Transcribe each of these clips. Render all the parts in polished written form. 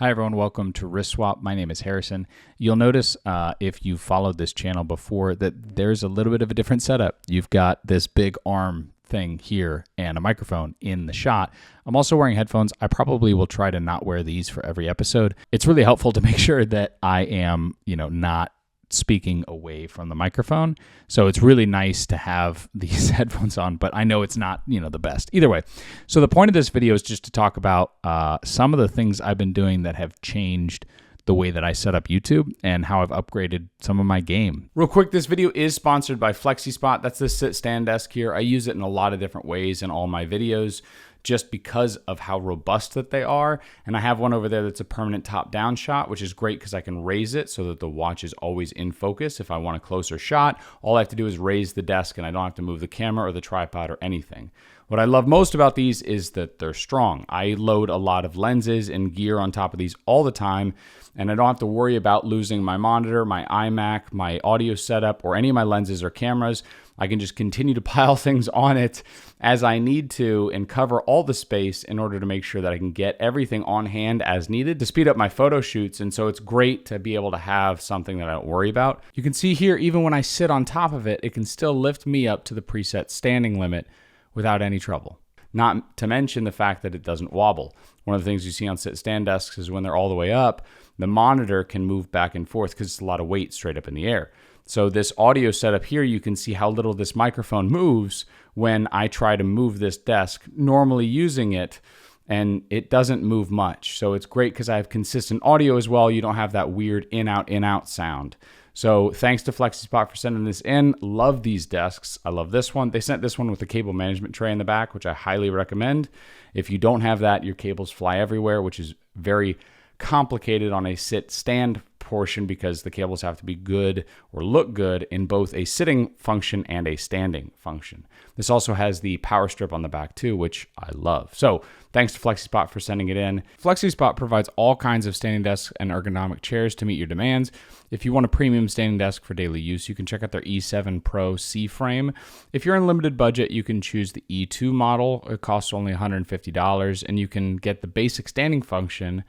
Hi everyone, welcome to Wrist Swap. My name is Harrison. You'll notice if you've followed this channel before that there's a little bit of a different setup. You've got this big arm thing here and a microphone in the shot. I'm also wearing headphones. I probably will try to not wear these for every episode. It's really helpful to make sure that I am, not speaking away from the microphone. So it's really nice to have these headphones on, but I know it's not, the best. Either way. So the point of this video is just to talk about some of the things I've been doing that have changed the way that I set up YouTube and how I've upgraded some of my game. Real quick, this video is sponsored by FlexiSpot. That's the sit stand desk here. I use it in a lot of different ways in all my videos, just because of how robust that they are. And I have one over there that's a permanent top-down shot, which is great because I can raise it so that the watch is always in focus. If I want a closer shot, all I have to do is raise the desk and I don't have to move the camera or the tripod or anything. What I love most about these is that they're strong. I load a lot of lenses and gear on top of these all the time, and I don't have to worry about losing my monitor, my iMac, my audio setup, or any of my lenses or cameras. I can just continue to pile things on it as I need to and cover all the space in order to make sure that I can get everything on hand as needed to speed up my photo shoots. And so it's great to be able to have something that I don't worry about. You can see here, even when I sit on top of it, it can still lift me up to the preset standing limit without any trouble. Not to mention the fact that it doesn't wobble. One of the things you see on sit-stand desks is when they're all the way up, the monitor can move back and forth because it's a lot of weight straight up in the air. So this audio setup here, you can see how little this microphone moves when I try to move this desk, normally using it, and it doesn't move much. So it's great because I have consistent audio as well. You don't have that weird in-out sound. So thanks to FlexiSpot for sending this in. Love these desks. I love this one. They sent this one with a cable management tray in the back, which I highly recommend. If you don't have that, your cables fly everywhere, which is very complicated on a sit-stand portion because the cables have to be good or look good in both a sitting function and a standing function. This also has the power strip on the back too, which I love. So thanks to FlexiSpot for sending it in. FlexiSpot provides all kinds of standing desks and ergonomic chairs to meet your demands. If you want a premium standing desk for daily use, you can check out their E7 Pro C-frame. If you're in limited budget, you can choose the E2 model. It costs only $150, and you can get the basic standing function.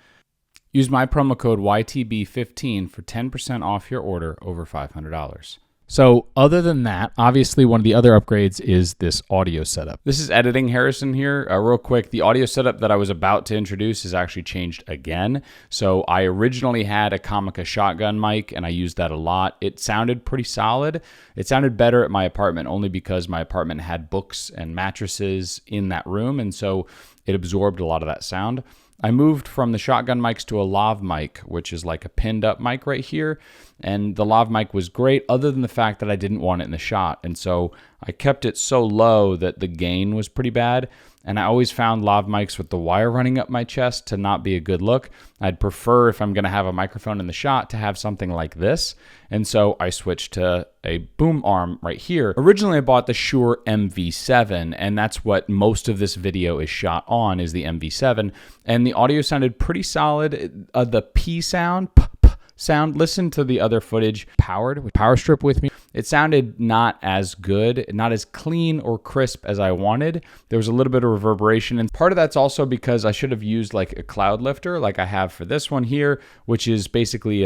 Use my promo code YTB15 for 10% off your order over $500. So other than that, obviously one of the other upgrades is this audio setup. This is editing Harrison here. Real quick, the audio setup that I was about to introduce has actually changed again. So I originally had a Comica shotgun mic and I used that a lot. It sounded pretty solid. It sounded better at my apartment only because my apartment had books and mattresses in that room, and so it absorbed a lot of that sound. I moved from the shotgun mics to a lav mic, which is like a pinned up mic right here. And the lav mic was great other than the fact that I didn't want it in the shot. And so I kept it so low that the gain was pretty bad. And I always found lav mics with the wire running up my chest to not be a good look. I'd prefer, if I'm going to have a microphone in the shot, to have something like this. And so I switched to a boom arm right here. Originally, I bought the Shure MV7, and that's what most of this video is shot on, is the MV7. And the audio sounded pretty solid. The P sound, listen to the other footage powered with power strip with me. It sounded not as good, not as clean or crisp as I wanted. There was a little bit of reverberation, and part of that's also because I should have used like a cloud lifter like I have for this one here, which is basically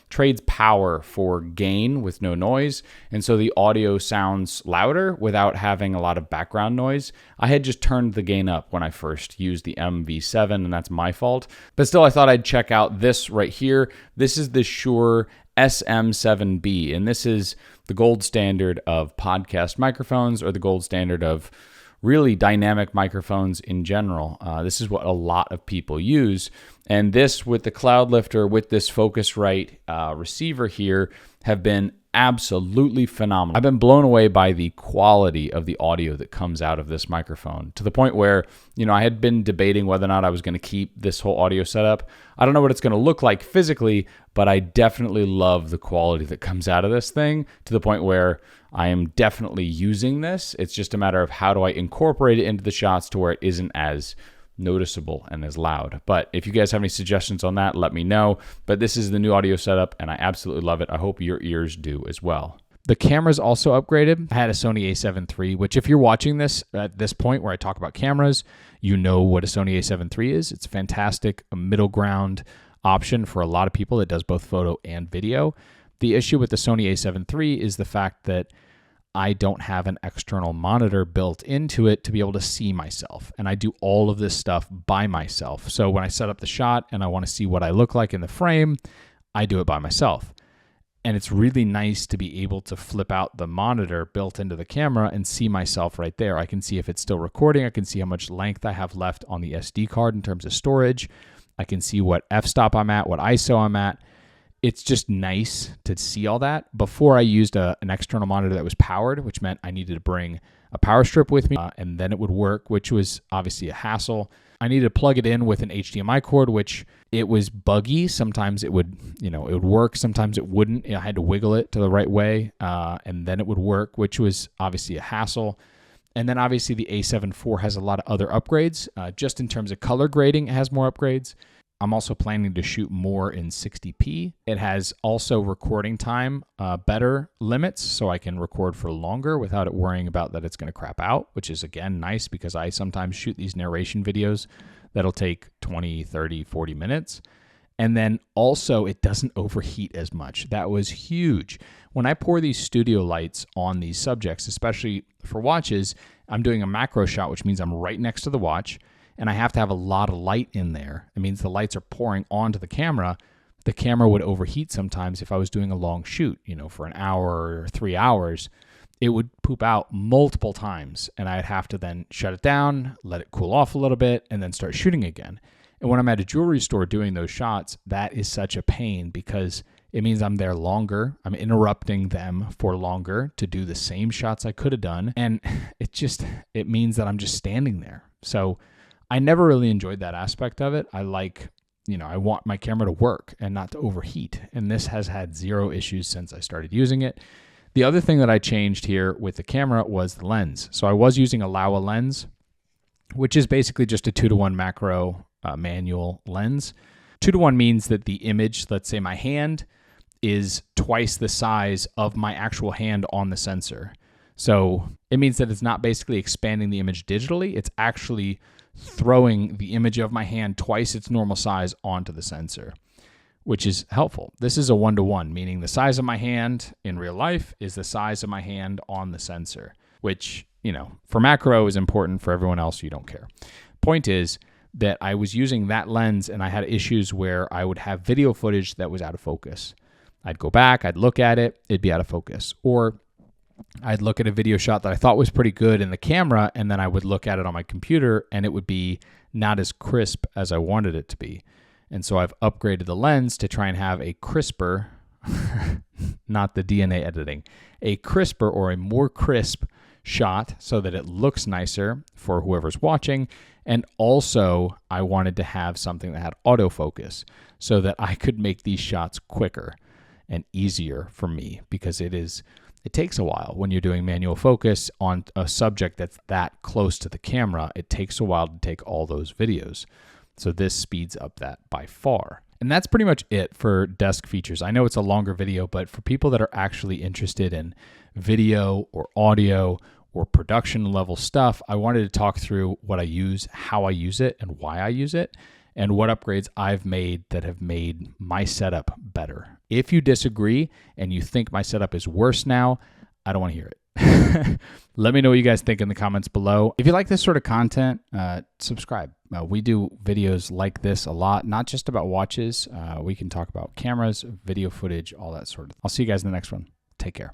trades power for gain with no noise, and so the audio sounds louder without having a lot of background noise. I had just turned the gain up when I first used the MV7, and that's my fault. But still, I thought I'd check out this right here. This is the Shure SM7B, and this is the gold standard of podcast microphones, or the gold standard of really dynamic microphones in general. This is what a lot of people use, and this with the cloud lifter, with this Focusrite receiver here, have been absolutely phenomenal. I've been blown away by the quality of the audio that comes out of this microphone, to the point where, I had been debating whether or not I was going to keep this whole audio setup. I don't know what it's going to look like physically, but I definitely love the quality that comes out of this thing, to the point where I am definitely using this. It's just a matter of how do I incorporate it into the shots to where it isn't as noticeable and as loud. But if you guys have any suggestions on that, let me know. But this is the new audio setup, and I absolutely love it. I hope your ears do as well. The camera's also upgraded. I had a Sony a7 III, which if you're watching this at this point where I talk about cameras, you know what a Sony a7 III is. It's fantastic, a middle ground. option for a lot of people that does both photo and video. The issue with the Sony a7 III is the fact that I don't have an external monitor built into it to be able to see myself. And I do all of this stuff by myself. So when I set up the shot and I want to see what I look like in the frame, I do it by myself. And it's really nice to be able to flip out the monitor built into the camera and see myself right there. I can see if it's still recording. I can see how much length I have left on the SD card in terms of storage. I can see what f-stop I'm at, what ISO I'm at. It's just nice to see all that. Before I used an external monitor that was powered, which meant I needed to bring a power strip with me and then it would work, which was obviously a hassle. I needed to plug it in with an HDMI cord, which it was buggy. Sometimes it would, it would work. Sometimes it wouldn't. I had to wiggle it to the right way and then it would work, which was obviously a hassle. And then obviously the a7 IV has a lot of other upgrades. Just in terms of color grading, it has more upgrades. I'm also planning to shoot more in 60p. It has also recording time, better limits, so I can record for longer without it worrying about that it's going to crap out, which is, again, nice because I sometimes shoot these narration videos that'll take 20, 30, 40 minutes. And then also it doesn't overheat as much. That was huge. When I pour these studio lights on these subjects, especially for watches, I'm doing a macro shot, which means I'm right next to the watch. And I have to have a lot of light in there. It means the lights are pouring onto the camera. The camera would overheat sometimes if I was doing a long shoot, for an hour or 3 hours. It would poop out multiple times, and I'd have to then shut it down, let it cool off a little bit, and then start shooting again. And when I'm at a jewelry store doing those shots, that is such a pain because it means I'm there longer. I'm interrupting them for longer to do the same shots I could have done. And it means that I'm just standing there. So I never really enjoyed that aspect of it. I want my camera to work and not to overheat. And this has had zero issues since I started using it. The other thing that I changed here with the camera was the lens. So I was using a Laowa lens, which is basically just a 2:1 macro manual lens. 2:1 means that the image, let's say my hand, is twice the size of my actual hand on the sensor. So it means that it's not basically expanding the image digitally. It's actually throwing the image of my hand twice its normal size onto the sensor, which is helpful. This is a 1:1, meaning the size of my hand in real life is the size of my hand on the sensor, which, for macro is important. For everyone else, you don't care. Point is that I was using that lens and I had issues where I would have video footage that was out of focus. I'd go back, I'd look at it, it'd be out of focus. Or I'd look at a video shot that I thought was pretty good in the camera, and then I would look at it on my computer, and it would be not as crisp as I wanted it to be. And so I've upgraded the lens to try and have a crisper, not the DNA editing, a crisper or a more crisp shot so that it looks nicer for whoever's watching. And also, I wanted to have something that had autofocus so that I could make these shots quicker and easier for me because it takes a while when you're doing manual focus on a subject that's that close to the camera. It takes a while to take all those videos. So this speeds up that by far. And that's pretty much it for desk features. I know it's a longer video, but for people that are actually interested in video or audio or production level stuff, I wanted to talk through what I use, how I use it, and why I use it, and what upgrades I've made that have made my setup better. If you disagree and you think my setup is worse now, I don't want to hear it. Let me know what you guys think in the comments below. If you like this sort of content, subscribe. We do videos like this a lot, not just about watches. We can talk about cameras, video footage, all that sort of thing. I'll see you guys in the next one. Take care.